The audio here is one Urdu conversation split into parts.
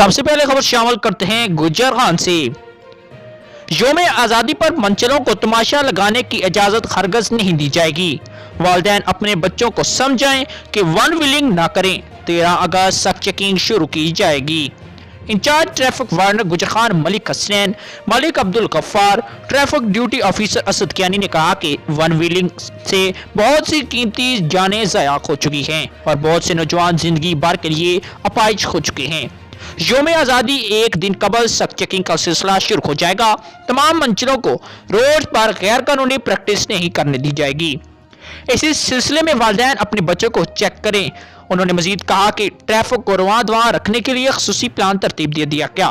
سب سے پہلے خبر شامل کرتے ہیں گجر خان سے۔ یوم آزادی پر منچلوں کو تماشا لگانے کی اجازت ہرگز نہیں دی جائے گی، والدین اپنے بچوں کو سمجھائیں کہ ون ویلنگ نہ کریں، 13 اگست سخت چیکنگ شروع کی جائے گی۔ Incharge traffic warden Gujar Khan Malik Hasnain Malik Abdul Ghaffar, traffic duty officer Asad Kiani نے کہا کہ ون ویلنگ سے بہت سی قیمتی جانیں ضائع ہو چکی ہیں اور بہت سے نوجوان زندگی بھر کے لیے اپائج ہو چکے ہیں۔ یوم آزادی ایک دن قبل سخت چیکنگ کا سلسلہ شروع ہو جائے گا، تمام منچلوں کو روڈ پر غیر قانونی پریکٹس نہیں کرنے دی جائے گی، اسی سلسلے میں والدین اپنے بچوں کو چیک کریں۔ انہوں نے مزید کہا کہ ٹریفک کو رواں دواں رکھنے کے لیے خصوصی پلان ترتیب دے دیا گیا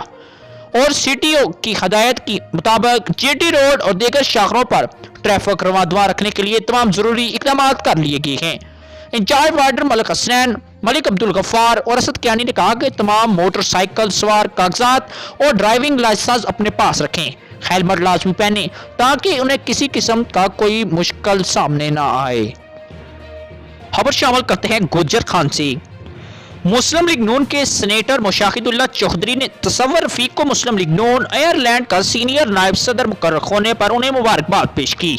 اور سی ٹی او کی ہدایت کے مطابق جی ٹی روڈ اور دیگر شاہراہوں پر ٹریفک رواں دواں رکھنے کے لیے تمام ضروری اقدامات کر لیے گئے ہیں۔ انچارج وارڈن ملک حسنین ملک عبدالغفار اور اسد کیانی نے کہا کہ تمام موٹر سائیکل سوار کاغذات اور ڈرائیونگ لائسنس اپنے پاس رکھیں، ہیلمٹ لازمی پہنیں تاکہ انہیں کسی قسم کا کوئی مشکل سامنے نہ آئے۔ خبر شامل کرتے ہیں گجر خان سے۔ مسلم لیگ نون کے سینیٹر مشاہد اللہ چودھری نے تصور رفیق کو مسلم لیگ نون آئرلینڈ کا سینئر نائب صدر مقرر ہونے پر انہیں مبارکباد پیش کی۔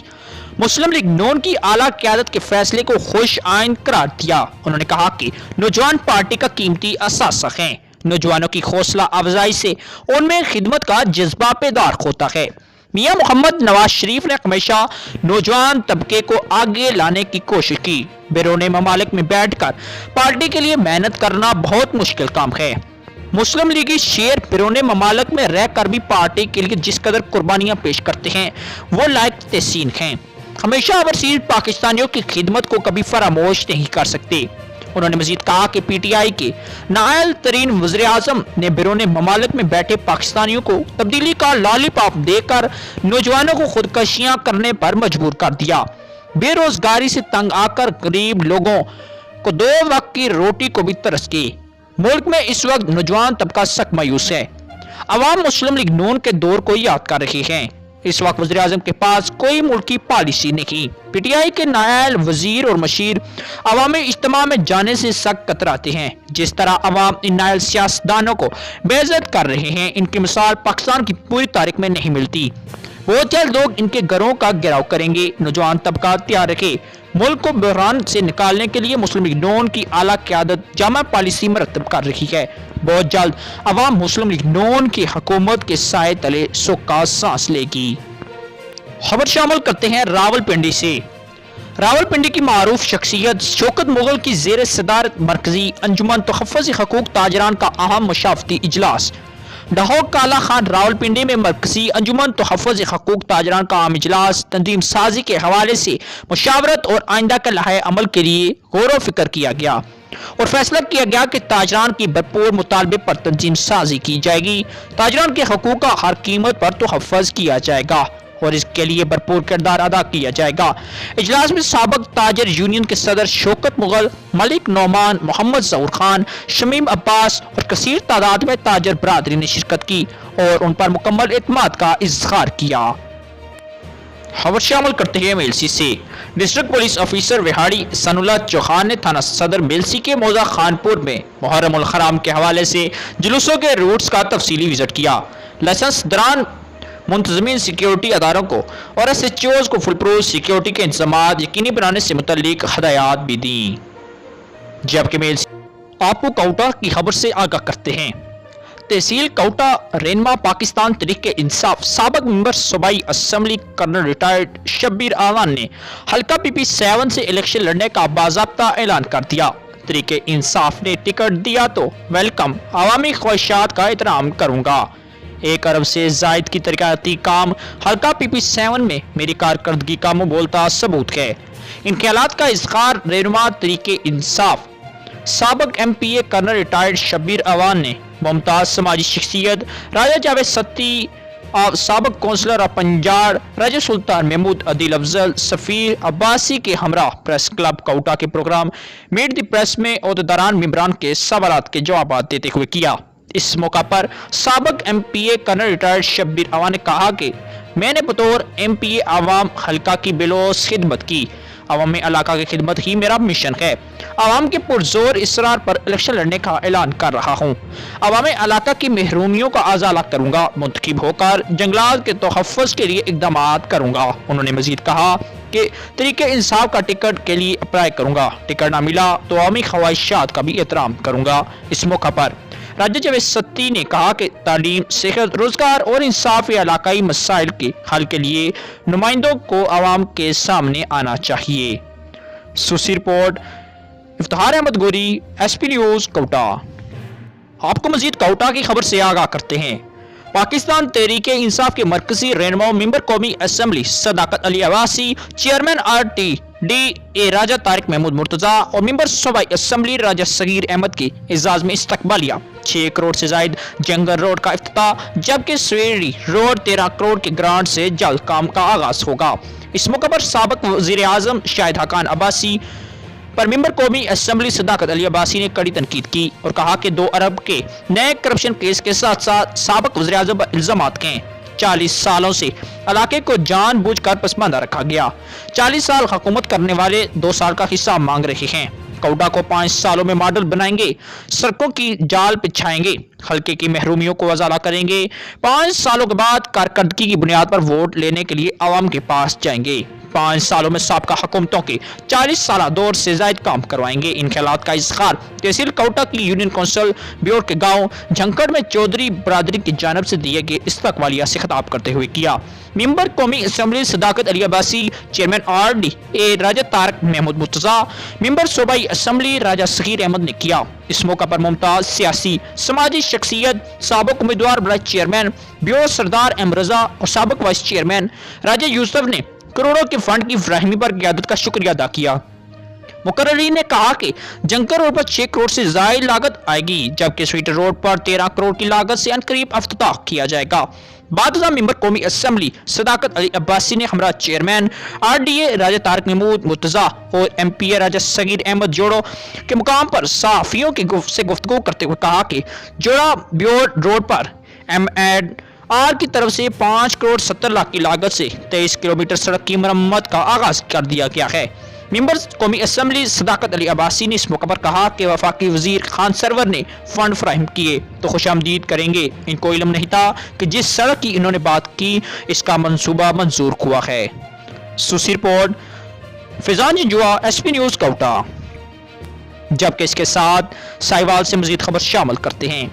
مسلم لیگ نون کی اعلیٰ قیادت کے فیصلے کو خوش آئند قرار دیا۔ انہوں نے کہا کہ نوجوان پارٹی کا قیمتی اثاثہ ہیں، نوجوانوں کی حوصلہ افزائی سے ان میں خدمت کا جذبہ بیدار ہوتا ہے۔ میاں محمد نواز شریف نے ہمیشہ نوجوان طبقے کو آگے لانے کی کوشش کی۔ بیرون ممالک میں بیٹھ کر پارٹی کے لیے محنت کرنا بہت مشکل کام ہے۔ مسلم لیگی شیر بیرون ممالک میں رہ کر بھی پارٹی کے لیے جس قدر قربانیاں پیش کرتے ہیں وہ لائق تحسین ہیں۔ ہمیشہ اوورسیز پاکستانیوں کی خدمت کو کبھی فراموش نہیں کر سکتے۔ انہوں نے مزید کہا کہ پی ٹی آئی کے نائل ترین وزیر اعظم نے بیرون ممالک میں بیٹھے پاکستانیوں کو تبدیلی کا لالی پاپ دے کر نوجوانوں کو خودکشیاں کرنے پر مجبور کر دیا۔ بے روزگاری سے تنگ آ کر غریب لوگوں کو 2 وقت کی روٹی کو بھی ترس گئی۔ ملک میں اس وقت نوجوان طبقہ سخت مایوس ہے۔ عوام مسلم لیگ نون کے دور کو یاد کر رہے ہیں۔ اس وقت وزیر اعظم کے پاس کوئی ملکی پالیسی نہیں۔ پی ٹی آئی کے نائل وزیر اور مشیر عوامی اجتماع میں جانے سے سخت کتراتے ہیں۔ جس طرح عوام ان نائل سیاستدانوں کو بے عزت کر رہے ہیں، ان کی مثال پاکستان کی پوری تاریخ میں نہیں ملتی۔ بہت جلد لوگ ان کے گھروں کا گھیراؤ کریں گے۔ نوجوان طبقہ تیار رکھے۔ ملک کو بحران سے نکالنے کے لیے مسلم لیگ نون کی اعلیٰ قیادت جامع پالیسی مرتب کر رہی ہے۔ بہت جلد عوام مسلم لیگ نون کی حکومت کے سائے تلے سکھ کا سانس لے گی۔ خبر شامل کرتے ہیں راولپنڈی سے۔ راولپنڈی کی معروف شخصیت شوکت مغل کی زیر صدارت مرکزی انجمن تحفظ حقوق تاجران کا اہم مشاورتی اجلاس ڈھہوک کالا خان راولپنڈی میں مرکزی انجمن تحفظ حقوق تاجران کا عام اجلاس تنظیم سازی کے حوالے سے مشاورت اور آئندہ کے لائحہ عمل کے لیے غور و فکر کیا گیا اور فیصلہ کیا گیا کہ تاجران کی بھرپور مطالبے پر تنظیم سازی کی جائے گی۔ تاجران کے حقوق کا ہر قیمت پر تحفظ کیا جائے گا اور اس کے لیے بھرپور کردار ادا کیا جائے گا۔ اجلاس میں سابق تاجر یونین کے صدر شوکت مغل، ملک نعمان، محمد ظہور خان، شمیم عباس اور کثیر تعداد میں تاجر برادری نے شرکت کی اور ان پر مکمل اعتماد کا اظہار کیا۔ خبر شامل کرتے ہیں میلسی سے۔ ڈسٹرکٹ پولیس آفیسر وہاڑی سن اللہ چوہان نے تھانہ صدر میلسی کے موضع خانپور میں محرم الحرام کے حوالے سے جلوسوں کے روٹس کا تفصیلی وزٹ کیا۔ لائسنس دوران منتظمین سیکیورٹی اداروں کو اور ایس ایچ اوز کو فل پروف سیکیورٹی کے انتظامات یقینی بنانے سے متعلق ہدایات بھی دیں۔ جبکہ میلسی آپ کو کوٹا کی خبر سے آگاہ کرتے ہیں۔ تحصیل کوٹا رہنما پاکستان تحریک انصاف سابق ممبر صوبائی assembly colonel retired Shabbir Awan نے حلقہ پی پی 7 سے الیکشن لڑنے کا باضابطہ اعلان کر دیا۔ تحریک انصاف نے ٹکٹ دیا تو ویلکم، عوامی خواہشات کا احترام کروں گا۔ 1 ارب سے زائد کی ترقیاتی کام حلقہ پی پی 7 میں میری کارکردگی کا مبولتا ثبوت ہے۔ ان خیالات کا اظہار رہنما تحریک انصاف سابق M P A colonel retired Shabbir Awan نے ممتاز سماجی شخصیت راجہ جاوید ستی، سابق کونسلر آف پنجاب راجہ سلطان محمود عدیل افضل سفیر عباسی کے ہمراہ پریس کلب کوٹا کے پروگرام میٹ دی پریس میں عہدیداران ممبران کے سوالات کے جوابات دیتے ہوئے کیا۔ اس موقع پر سابق M P A colonel retired Shabbir Awan نے کہا کہ میں نے بطور ایم پی اے عوام حلقہ کی بلوس خدمت کی۔ عوام علاقہ کی خدمت ہی میرا مشن ہے۔ عوام کے پرزور اصرار پر الیکشن لڑنے کا اعلان کر رہا ہوں۔ عوام علاقہ کی محرومیوں کا ازالہ کروں گا، منتخب ہو کر جنگلات کے تحفظ کے لیے اقدامات کروں گا۔ انہوں نے مزید کہا کہ طریقہ انصاف کا ٹکٹ کے لیے اپلائی کروں گا، ٹکٹ نہ ملا تو عوامی خواہشات کا بھی احترام کروں گا۔ اس موقع پر راجہ جاوید ستی نے کہا کہ تعلیم، صحت، روزگار اور انصافی علاقائی مسائل کے حل کے لیے نمائندوں کو عوام کے سامنے آنا چاہیے۔ سوسی رپورٹ، افتخار احمد گوری، ایس پی نیوز، کوئٹہ۔ آپ کو مزید کوئٹہ کی خبر سے آگاہ کرتے ہیں۔ پاکستان تحریک انصاف کے مرکزی رہنما ممبر قومی assembly Sadaqat Ali Abbasi, chairman R T D A Raja Tariq Mahmood Murtaza اور ممبر صوبائی اسمبلی راجہ صغیر احمد کے اعزاز میں استقبالیہ 6 کروڑ سے زائد جنگل روڈ کا افتتاح، جبکہ سویری روڈ 13 کروڑ کے گرانٹ سے جلد کام کا آغاز ہوگا۔ اس موقع پر سابق وزیر اعظم شاہد حقان عباسی پر ممبر قومی اسمبلی صداقت علی عباسی نے کڑی تنقید کی اور کہا کہ 2 ارب کے نئے کرپشن کیس کے ساتھ ساتھ سابق وزیر اعظم پر الزامات ہیں۔ 40 سالوں سے علاقے کو جان بوجھ کر پسماندہ رکھا گیا۔ 40 سال حکومت کرنے والے 2 سال کا حساب مانگ رہے ہیں۔ کوئٹہ کو 5 سالوں میں ماڈل بنائیں گے، سڑکوں کی جال بچھائیں گے، حلقے کی محرومیوں کو ازالہ کریں گے۔ 5 سالوں کے بعد کارکردگی کی بنیاد پر ووٹ لینے کے لیے عوام کے پاس جائیں گے۔ 5 سالوں میں سابقہ حکومتوں کے 40 سالہ دور سے زائد کام کروائیں گے۔ ان خیالات کا اظہار تحصیل کوئٹہ کی یونین کونسل بیوٹ کے گاؤں جھنکڑ میں چودھری برادری کی جانب سے دیے گئے استقبالیہ سے خطاب کرتے ہوئے کیا۔ ممبر قومی assembly Sadaqat Ali Abbasi, chairman R D A Raja Tariq Mahmood Murtaza, member صوبائی اسمبلی راجہ صغیر احمد نے کیا۔ اس موقع پر ممتاز سیاسی سماجی شخصیت سابق امیدوار برائے چیئرمین بیوٹ سردار احمد رضا اور سابق وائس چیئرمین راجہ یوسف نے کروڑوں کے فنڈ کی فراہمی پر قیادت کا شکریہ ادا کیا۔ مقررین نے کہا کہ جنکر روڈ پر 6 کروڑ سے زائد لاگت آئے گی، جبکہ سویٹر روڈ پر 13 کروڑ کی لاگت سے عنقریب افتتاح کیا جائے گا۔ بعد ازاں ممبر قومی اسمبلی صداقت علی عباسی نے ہمراہ chairman R D A Raja Tariq Mahmood Murtaza اور ایم پی اے راجہ صغیر احمد جوڑو کے مقام پر صحافیوں سے گفتگو کرتے ہوئے کہا کہ جوڑا بیوٹ روڈ پر ایم ایڈ آر کی طرف سے 5 کروڑ 70 لاکھ کی لاگت سے 23 کلومیٹر سڑک کی مرمت کا آغاز کر دیا گیا ہے۔ ممبر قومی اسمبلی صداقت علی عباسی نے اس موقع پر کہا کہ وفاقی وزیر خان سرور نے فنڈ فراہم کیے تو خوش آمدید کریں گے۔ ان کو علم نہیں تھا کہ جس سڑک کی انہوں نے بات کی اس کا منصوبہ منظور ہوا ہے۔ سوسی report, Faizan Janjua, S P news Quetta. جبکہ اس کے ساتھ سائیوال سے مزید خبر شامل کرتے ہیں۔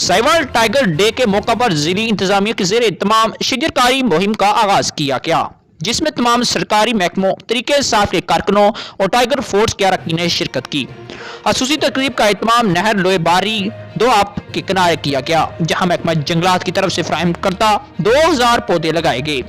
سائیوال ٹائیگر ڈے کے موقع پر ضلعی انتظامیہ کے زیر اہتمام شجرکاری مہم کا آغاز کیا گیا، جس میں تمام سرکاری محکموں، طریقہ انصاف کے کارکنوں اور ٹائیگر فورس کے اراکین نے شرکت کی۔ خصوصی تقریب کا اہتمام نہر لوئے باری 2 آب کے کنارے کیا گیا، جہاں محکمہ جنگلات کی طرف سے فراہم کردہ 2000 پودے لگائے گئے۔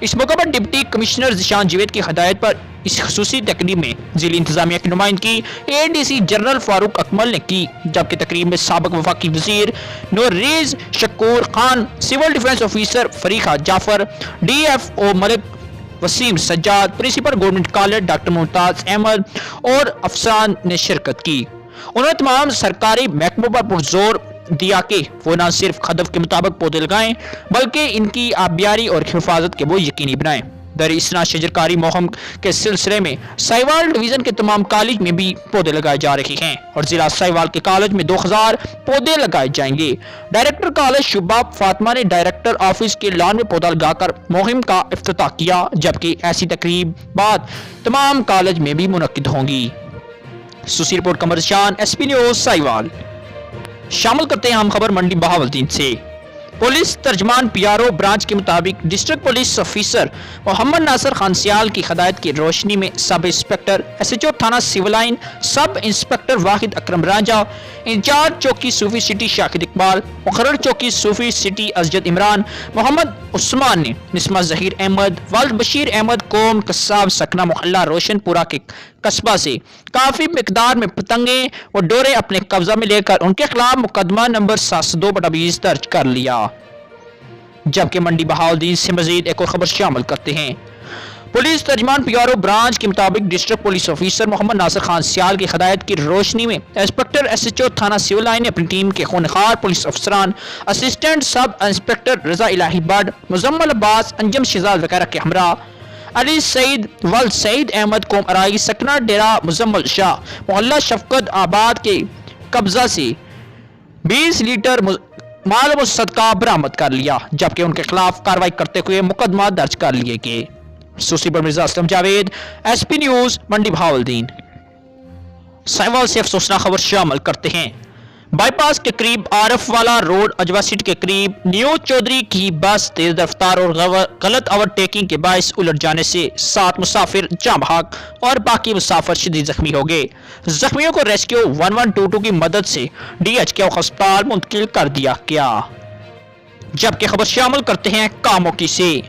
اس موقع پر ڈپٹی کمشنر ذیشان جاوید کی ہدایت پر اس خصوصی تقریب میں ضلعی انتظامیہ کی نمائندگی اے ڈی سی جنرل فاروق اکمل نے کی، جبکہ تقریب میں سابق وفاقی وزیر نورریز Shakoor Khan, civil defence officer فریقہ Jafar, D F O Malik Waseem Sajjad, principal government college doctor Mumtaz Ahmad اور افسران نے شرکت کی۔ انہوں نے تمام سرکاری محکموں پر پرزور دیا کہ وہ نہ صرف ہدف کے مطابق پودے لگائیں بلکہ ان کی آبیاری اور حفاظت کے وہ یقینی بنائیں۔ در اثنا شجرکاری مہم کے سلسلے میں سائیوال ڈویژن کے تمام کالج میں بھی پودے لگائے جا رہے ہیں اور ضلع سائیوال کے کالج میں 2000 پودے لگائے جائیں گے۔ ڈائریکٹر کالج شباب فاطمہ نے ڈائریکٹر آفس کے لان میں پودا لگا کر مہم کا افتتاح کیا، جبکہ ایسی تقریبات تمام کالج میں بھی منعقد ہوں گی۔ سوسی رپورٹ قمر شان، ایس پی نیوز سائیوال۔ شامل کرتے ہیں ہم خبر منڈی بہاولدین سے۔ پولیس ترجمان پی آر او برانچ کے مطابق district police officer Muhammad Nasir Khan Sial کی ہدایت کی روشنی میں sub inspector S H O تھانہ سول لائن، سب انسپکٹر واحد اکرم رانجھا، انچارج چوکی صوفی سٹی شاہد اقبال، مقرر چوکی صوفی سٹی اسجد عمران، محمد عثمان نے نسمہ ظہیر احمد، والد بشیر احمد قوم قصاب سکنہ محلہ روشن پورہ کے قصبہ سے کافی مقدار میں پتنگیں و ڈورے اپنے قبضہ میں لے کر ان کے خلاف مقدمہ نمبر 702/20 درج کر لیا۔ جبکہ منڈی بہاولدین سے مزید ایک اور خبر شامل کرتے ہیں۔ پولیس ترجمان پی آر او برانچ کے مطابق district police officer Muhammad Nasir Khan Sial کی ہدایت کی روشنی میں انسپکٹر ایس ایچ او تھانہ سول لائن نے اپنی ٹیم کے خونخوار پولیس افسران، اسسٹنٹ سب انسپکٹر رضا الہی بٹ، مزمل عباس، انجم شہزاد وغیرہ کے ہمراہ علی سعید ول سعید احمد قوم ارائی سکنہ ڈیرہ مزمل شاہ محلہ شفقت آباد کے قبضہ سے 20 لیٹر مال مصدقہ برآمد کر لیا، جبکہ ان کے خلاف کارروائی کرتے ہوئے مقدمہ درج کر لیے گئے۔ سوسی پر Mirza Aslam Javed, S P news, Mandi Bahauddin. Sahiwal سے افسوسناک خبر شامل کرتے ہیں۔ بائی پاس کے قریب عارف والا روڈ اجوا سٹی کے قریب نیو چودھری کی بس تیز رفتار اور غلط اوور ٹیکنگ کے باعث الٹ جانے سے 7 مسافر جاں بحق اور باقی مسافر شدید زخمی ہو گئے۔ زخمیوں کو ریسکیو 1122 کی مدد سے DHQ ہسپتال منتقل کر دیا گیا۔ جبکہ خبر شامل کرتے ہیں کاموکی سے،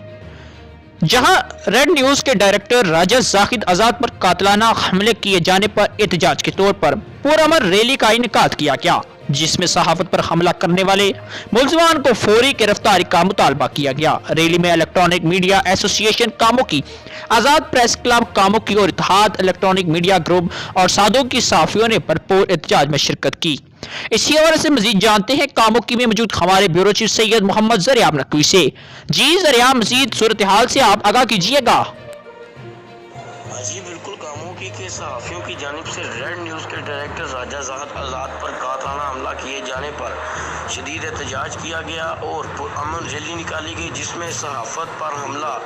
جہاں ریڈ نیوز کے ڈائریکٹر راجہ زاہد آزاد پر قاتلانہ حملے کیے جانے پر احتجاج کے طور پر پرامن ریلی کا انعقاد کیا گیا، جس میں صحافت پر حملہ کرنے والے ملزمان کو فوری گرفتاری کا مطالبہ کیا گیا۔ ریلی میں الیکٹرانک میڈیا ایسوسی ایشن کاموکی، آزاد پریس کلب کاموکی اور اتحاد الیکٹرانک میڈیا گروپ اور سعودوں کی صحافیوں نے بھرپور احتجاج میں شرکت کی۔ اسی حوالے سے مزید جانتے ہیں کاموکی میں موجود ہمارے بیورو چیف سید محمد زریاب نقوی سے۔ جی زریاب، مزید صورتحال سے آپ آگاہ کیجیے گا۔ جی بالکل، کاموکی کے صحافیوں کی جانب سے ریڈ نیوز کے ڈائریکٹر راجہ زاہد آزاد پر قاتلانہ حملہ کیے جانے پر شدید احتجاج کیا گیا اور پرامن ریلی نکالی گئی، جس میں صحافت پر حملہ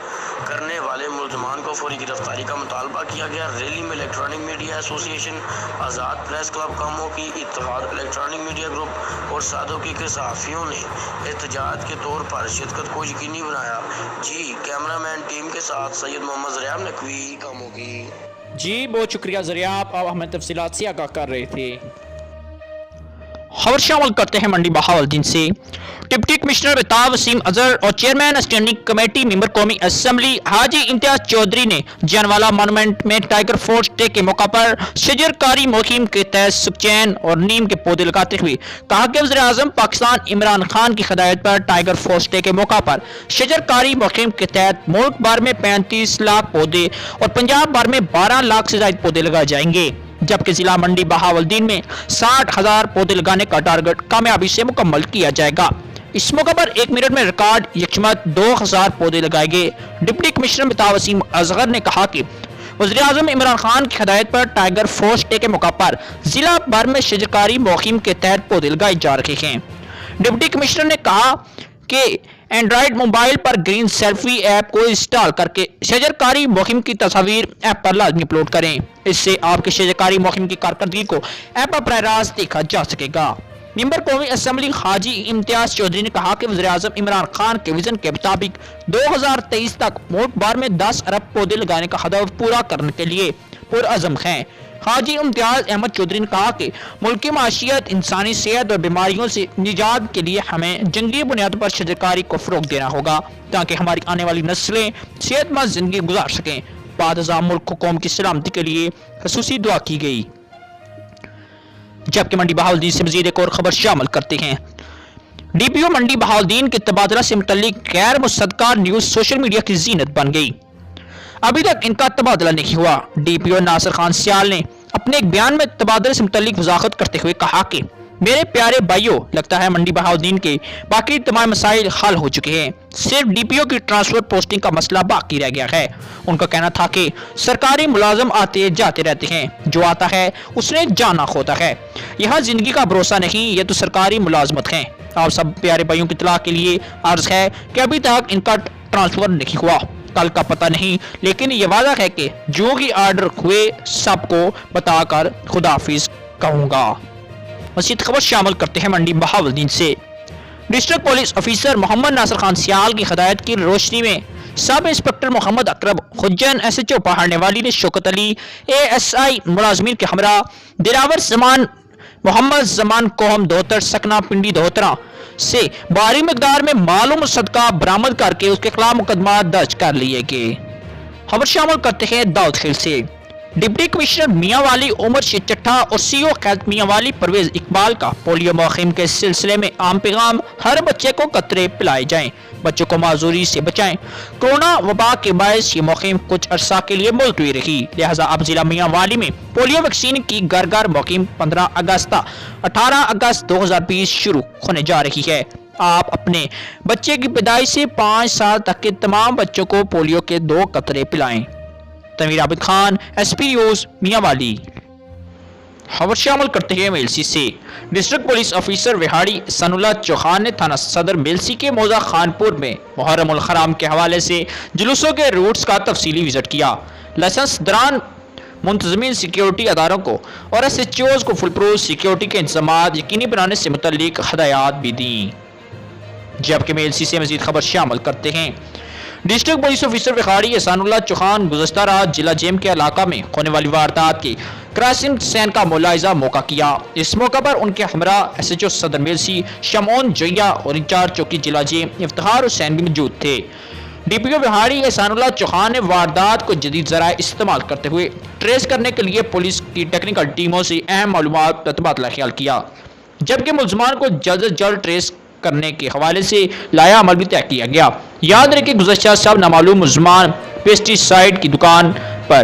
کرنے والے ملزمان کو فوری گرفتاری کا مطالبہ کیا گیا۔ ریلی میں الیکٹرانک میڈیا ایسوسی ایشن، آزاد پریس کلب کاموکی، اتحاد الیکٹرانک میڈیا گروپ اور سعودی کے صحافیوں نے احتجاج کے طور پر شرکت کو یقینی بنایا۔ جی کیمرہ مین ٹیم کے ساتھ سید محمد زریاب نقوی، کاموکی۔ جی بہت شکریہ زریاب، آپ ہمیں تفصیلات سے آگاہ کر رہے تھے۔ خبر شامل کرتے ہیں منڈی بہاولدین سے۔ ڈپٹی کمشنر بتاو وسیم اظہر اور چیئرمین اسٹینڈنگ کمیٹی ممبر قومی اسمبلی حاجی امتیاز چودھری نے جانوالا مونومنٹ میں ٹائیگر فورس ڈے کے موقع پر شجر کاری مہم کے تحت سکچین اور نیم کے پودے لگاتے ہوئے کہا کہ وزیر اعظم پاکستان عمران خان کی ہدایت پر ٹائیگر فورس ڈے کے موقع پر شجر کاری مہم کے تحت ملک بھر میں 35 لاکھ پودے اور پنجاب بھر میں 12 لاکھ سے زائد پودے لگائے جائیں گے، جبکہ ضلع منڈی بہاولدین میں 60,000 پودے لگانے کا ٹارگٹ کامیابی سے مکمل کیا جائے گا۔ اس موقع پر 1 منٹ میں ریکارڈ یکشمت 2000 پودے لگائے گئے۔ ڈپٹی کمشنر بتاو وسیم اصغر نے کہا کہ وزیر اعظم عمران خان کی ہدایت پر ٹائیگر فورس ڈے کے موقع پر ضلع بھر میں شجرکاری مہم کے تحت پودے لگائے جا رہے ہیں۔ ڈپٹی کمشنر نے کہا کہ اینڈرائیڈ موبائل پر گرین سیلفی ایپ کو انسٹال کر کے شجرکاری مہم کی تصاویر ایپ پر لازمی اپلوڈ کریں، اس سے آپ کی شجرکاری مہم کی کارکردگی کو ایپ پر براہ راست دیکھا جا سکے گا۔ ممبر قومی اسمبلی حاجی امتیاز چودھری نے کہا کہ وزیر اعظم عمران خان کے ویژن کے مطابق 2023 تک ملک بھر میں 10 ارب پودے لگانے کا ہدف پورا کرنے کے لیے پرعزم ہیں۔ حاجی امتیاز احمد چودھری نے کہا کہ ملکی معیشت، انسانی صحت اور بیماریوں سے نجات کے لیے ہمیں جنگی بنیاد پر شجرکاری کو فروغ دینا ہوگا تاکہ ہماری آنے والی نسلیں صحت مند زندگی گزار سکیں۔ بعد ازاں ملک و قوم کی سلامتی کے لیے خصوصی دعا کی گئی۔ جبکہ منڈی بہاولدین سے مزید ایک اور خبر شامل کرتے ہیں۔ ڈی پی او منڈی بہاولدین کے تبادلہ سے متعلق غیر مصدقہ نیوز سوشل میڈیا کی زینت بن گئی۔ ابھی تک ان کا تبادلہ نہیں ہوا۔ ڈی پی او ناصر خان سیال نے اپنے ایک بیان میں تبادلے سے متعلق وضاحت کرتے ہوئے کہا کہ میرے پیارے بھائیوں، لگتا ہے منڈی بہاولدین کے باقی تمام مسائل حل ہو چکے ہیں، صرف ڈی پی او کی ٹرانسفر پوسٹنگ کا مسئلہ باقی رہ گیا ہے۔ ان کا کہنا تھا کہ سرکاری ملازم آتے جاتے رہتے ہیں، جو آتا ہے اس نے جانا ہوتا ہے، یہاں زندگی کا بھروسہ نہیں، یہ تو سرکاری ملازمت ہے۔ آپ سب پیارے بھائیوں کی اطلاع کے لیے عرض ہے کہ ابھی تک ان کا ٹرانسفر نہیں ہوا، کل کا پتہ نہیں، لیکن یہ وعدہ ہے کہ جو ہی آرڈر ہوئے سب کو بتا کر خداحافظ کہوں گا۔ مزید خبر شامل کرتے ہیں منڈی بہاولدین سے۔ District police officer Muhammad Nasir Khan Sial کی ہدایت کی روشنی میں سب انسپکٹر محمد اکرم خجن SHO پہاڑنے والی نے شوکت علی ASI ملازمین کے ہمراہ دلاور زمان محمد زمان کوہم دھوتر سکنہ پنڈی دھوترا سے بھاری مقدار میں مال و مصدقہ برآمد کر کے اس کے خلاف مقدمات درج کر لیے گئے۔ خبر شامل کرتے ہیں داؤد خیل سے۔ ڈپٹی کمشنر میاں والی عمر چٹھا اور CO خیلت میاں والی پرویز اقبال کا پولیو مہم کے سلسلے میں عام پیغام، ہر بچے کو قطرے پلائے جائیں، بچوں کو معذوری سے بچائیں۔ کورونا وبا کے باعث یہ مہم کچھ عرصہ کے لیے ملتوی رہی، لہٰذا اب ضلع میاں والی میں پولیو ویکسین کی گھر گھر مہم 15 اگست 2020 شروع ہونے جا رہی ہے۔ آپ اپنے بچے کی پیدائش سے 5 سال تک کے تمام بچوں کو پولیو کے 2 قطرے پلائیں۔ Tanveer Abid Khan, S P news, میاں والی۔ خبر شامل کرتے ہیں میلسی سے۔ ڈسٹرکٹ پولیس آفیسر وہاڑی احسان اللہ چوہان نے تھانہ صدر میلسی کے موضع خانپور میں محرم الحرام کے حوالے سے جلوسوں کے روٹس کا تفصیلی وزٹ کیا۔ لائسنس دوران منتظمین سیکیورٹی اداروں کو اور ایس ایچ اوز کو فل پروف سیکیورٹی کے انتظامات یقینی بنانے سے متعلق ہدایات بھی دیں۔ جبکہ میلسی سے مزید خبر شامل کرتے ہیں۔ ڈسٹرکٹ پولیس آفیسر وقاری احسان اللہ چوہان گزشتہ رات ضلع جیم کے علاقہ میں ہونے والی واردات کی کرائم سین کا ملاحظہ موقع کیا۔ اس موقع پر ان کے ہمراہ ایس ایچ او صدر میلسی شمعون جویا اور انچارج چوکی ضلع جیم افتخار حسین بھی موجود تھے۔ ڈی پی او وہاڑی احسان اللہ چوہان نے واردات کو جدید ذرائع استعمال کرتے ہوئے ٹریس کرنے کے لیے پولیس کی ٹیکنیکل ٹیموں سے اہم معلومات کا تبادلہ خیال کیا، جبکہ ملزمان کو جلد از جلد ٹریس کرنے کے حوالے سے لایا عمل بھی طے کیا گیا۔ یاد رہے کہ گزشتہ سب نامعلوم ملزمان پیسٹی سائیڈ کی دکان پر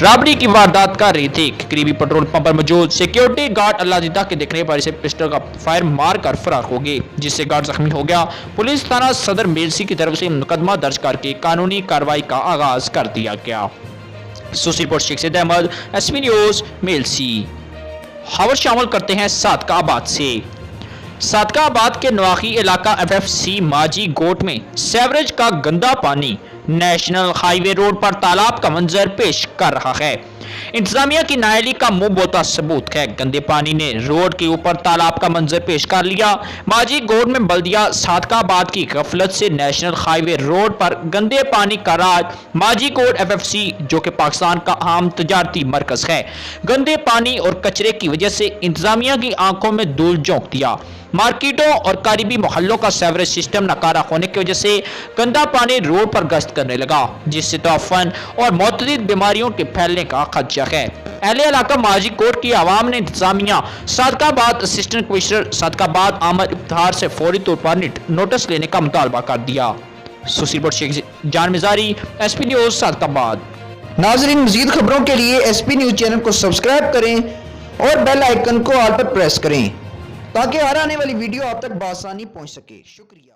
رابری کی واردات کر رہے تھے کہ قریبی پیٹرول پمپ پر موجود سیکیورٹی گارڈ اللہ دیدہ کے دیکھنے پر اسے پسٹل کا فائر مار کر فرار ہو گئے، جس سے گارڈ زخمی ہو گیا۔ پولیس تھانہ صدر میلسی کی طرف سے مقدمہ درج کر کے قانونی کارروائی کا آغاز کر دیا گیا۔ Social report Sheikh Syed Ahmed, S P news, Mailsi. خبر شامل کرتے ہیں صادقہ آباد سے۔ صادقہ آباد کے نواحی علاقہ ایف ایف سی ماجی گوٹ میں سیوریج کا گندا پانی نیشنل ہائی وے روڈ پر تالاب کا منظر پیش کر رہا ہے۔ انتظامیہ کی نااہلی کا منہ بوتا ثبوت ہے۔ گندے پانی نے روڈ کے اوپر تالاب کا منظر پیش کر لیا۔ ماجی گوٹ میں بلدیہ صادقہ آباد کی غفلت سے نیشنل ہائی وے روڈ پر گندے پانی کا راج ماجی گوٹ ایف ایف سی، جو کہ پاکستان کا اہم تجارتی مرکز ہے، گندے پانی اور کچرے کی وجہ سے انتظامیہ کی آنکھوں میں دھول جھونک دیا۔ مارکیٹوں اور قریبی محلوں کا سیوریج سسٹم ناکارہ ہونے کی وجہ سے گندا پانی روڈ پر گشت کرنے لگا، جس سے تعفن اور متعدد بیماریوں کے پھیلنے کا خدشہ ہے۔ اہل علاقہ ماجی کوٹ کی عوام نے انتظامیہ صادقہ آباد اسسٹنٹ کمشنر صادقہ آباد عامر افتخار سے فوری طور پر نوٹس لینے کا مطالبہ کر دیا۔ سوشل رپورٹ شیخ جان مزاری، ایس پی نیوز، صادقہ آباد۔ ناظرین، مزید خبروں کے لیے ایس پی نیوز چینل کو سبسکرائب کریں اور بیل آئیکن کو آل پر پریس کریں تاکہ ہر آنے والی ویڈیو آپ تک بآسانی پہنچ سکے۔ شکریہ۔